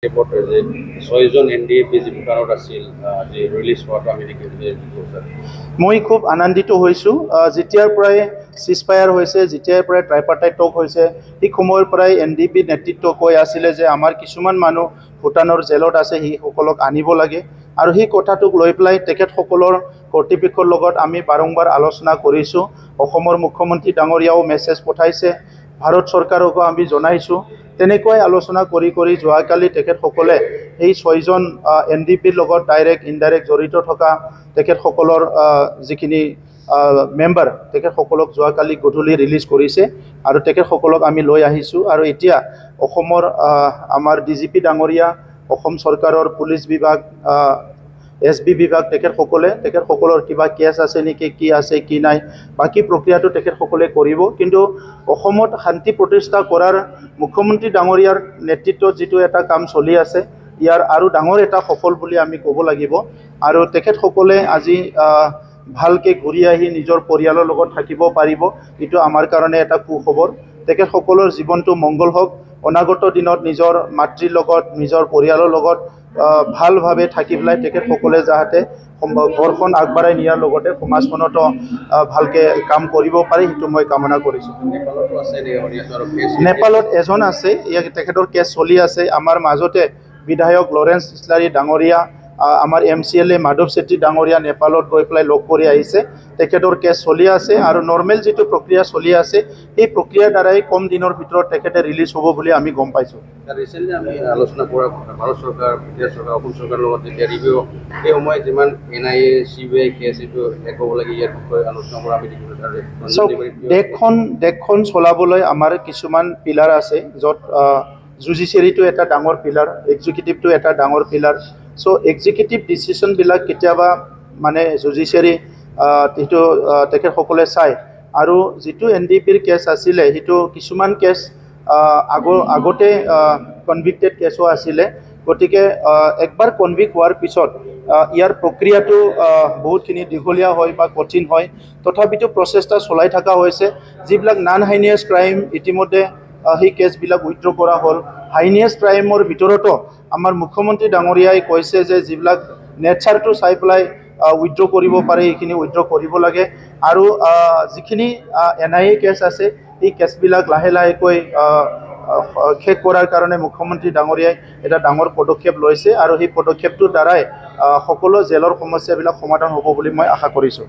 ৰিপোৰ্টে যে ৬ জন এনডিএফবি যি ভূটানত আছিল যে ৰিলিজ হোৱাটো আমি দেখিছোঁ। মই খুব আনন্দিত হৈছোঁ যেতিয়াৰ পৰাই চিজফায়াৰ হৈছে, যেতিয়াৰ পৰাই ট্ৰাইপাৰ্টাইট টক হৈছে, সেই সময়ৰ পৰাই এনডিএফবি নেতৃত্ব কৈ আছিলে যে আমাৰ কিছুমান মানুহ ভূটানৰ জেলত আছে, সেইসকলক আনিব লাগে। আৰু সেই কথাটোক লৈ পেলাই তেখেতসকলৰ কৰ্তৃপক্ষৰ লগত আমি বাৰম্বাৰ আলোচনা কৰিছোঁ। অসমৰ মুখ্যমন্ত্ৰী ডাঙৰীয়াও মেছেজ পঠাইছে, ভাৰত চৰকাৰকো আমি জনাইছোঁ। তেনেকৈ আলোচনা কৰি কৰি যোৱাকালি তেখেতসকলে এই ৬ জন এনডিএফবিৰ লগত ডাইৰেক্ট ইনডাইৰেক্ট জড়িত থকা তেখেতসকলৰ যিখিনি মেম্বাৰ, তেখেতসকলক যোৱাকালি গধূলি ৰিলিজ কৰিছে আৰু তেখেতসকলক আমি লৈ আহিছোঁ। আৰু এতিয়া অসমৰ আমাৰ ডিজিপি ডাঙৰীয়া, অসম চৰকাৰৰ পুলিচ বিভাগ, এছবি বিভাগ, তেখেতসকলৰ কিবা কেছ আছে নেকি, কি আছে কি নাই, বাকী প্ৰক্ৰিয়াটো তেখেতসকলে কৰিব। কিন্তু অসমত শান্তি প্ৰতিষ্ঠা কৰাৰ মুখ্যমন্ত্ৰী ডাঙৰীয়াৰ নেতৃত্বত যিটো এটা কাম চলি আছে, ইয়াৰ আৰু ডাঙৰ এটা সফল বুলি আমি ক'ব লাগিব। আৰু তেখেতসকলে আজি ভালকৈ ঘূৰি আহি নিজৰ পৰিয়ালৰ লগত থাকিব পাৰিব, এইটো আমাৰ কাৰণে এটা সুখবৰ। তেখেতসকলৰ জীৱনটো মংগল হওক, অনাগত দিনত নিজৰ মাতৃৰ লগত, নিজৰ পৰিয়ালৰ লগত ভালভাৱে থাকি পেলাই তেখেতসকলে যাতে ঘৰখন আগবঢ়াই নিয়াৰ লগতে সমাজখনতো ভালকৈ কাম কৰিব পাৰে, সেইটো মই কামনা কৰিছোঁ। নেপালত এজন আছে, তেখেতৰ কেছ চলি আছে। আমাৰ মাজতে বিধায়ক লৰেন্স ইছলাৰী ডাঙৰীয়া, আমাৰ MCLA মাধৱ চেত্ৰী ডাঙৰীয়া নেপালত গৈ পেলাই লগ কৰি আহিছে। তেখেতৰ কেছ চলি আছে আৰু নৰ্মেল যিটো প্ৰক্ৰিয়া চলি আছে, সেই প্ৰক্ৰিয়াৰ দ্বাৰাই কম দিনৰ ভিতৰত তেখেতে ৰিলিজ হ'ব বুলি আমি গম পাইছোঁ। ৰিচেণ্টলি আমি আলোচনা কৰা ভাৰত চৰকাৰ, বিদেশ চৰকাৰ, অসম চৰকাৰৰ লগত যেতিয়া ৰিভিউ সেই সময়ত যিমান NIA CBI কেছ এইটো শেষ হ'ব লাগে, ইয়াৰ বিষয়ে আলোচনা কৰা আমি দেখিছোঁ। দেশখন চলাবলৈ আমাৰ কিছুমান পিলাৰ আছে, য'ত জুডিচিয়াৰীটো এটা ডাঙৰ পিলাৰ, এক্সিকিউটিভটো এটা ডাঙৰ পিলাৰ। চ' এক্সিকিউটিভ ডিচিশ্যনবিলাক কেতিয়াবা মানে জুডিচিয়াৰী সেইটো তেখেতসকলে চায়। আৰু যিটো NDPৰ কেছ আছিলে, সেইটো কিছুমান কেছ আগতে কনভিক্টেড কেছো আছিলে। গতিকে একবাৰ কনভিক্ট হোৱাৰ পিছত ইয়াৰ প্ৰক্ৰিয়াটো বহুতখিনি দীঘলীয়া হয় বা কঠিন হয়। তথাপিতো প্ৰচেষ্টা চলাই থকা হৈছে। যিবিলাক নন হাইনিয়াছ ক্ৰাইম ইতিমধ্যে সেই কেছবিলাক উইথড্ৰ কৰা হ'ল। হাইনিয়াছ ক্ৰাইমৰ ভিতৰতো আমাৰ মুখ্যমন্ত্ৰী ডাঙৰীয়াই কৈছে যে যিবিলাক নেচাৰটো চাই পেলাই উইথড্ৰ কৰিব পাৰে, সেইখিনি উইথড্ৰ কৰিব লাগে। আৰু যিখিনি NIA কেছ আছে, এই কেছবিলাক লাহে লাহেকৈ শেষ কৰাৰ কাৰণে মুখ্যমন্ত্ৰী ডাঙৰীয়াই এটা ডাঙৰ পদক্ষেপ লৈছে। আৰু সেই পদক্ষেপটোৰ দ্বাৰাই সকলো জেলৰ সমস্যাবিলাক সমাধান হ'ব বুলি মই আশা কৰিছোঁ।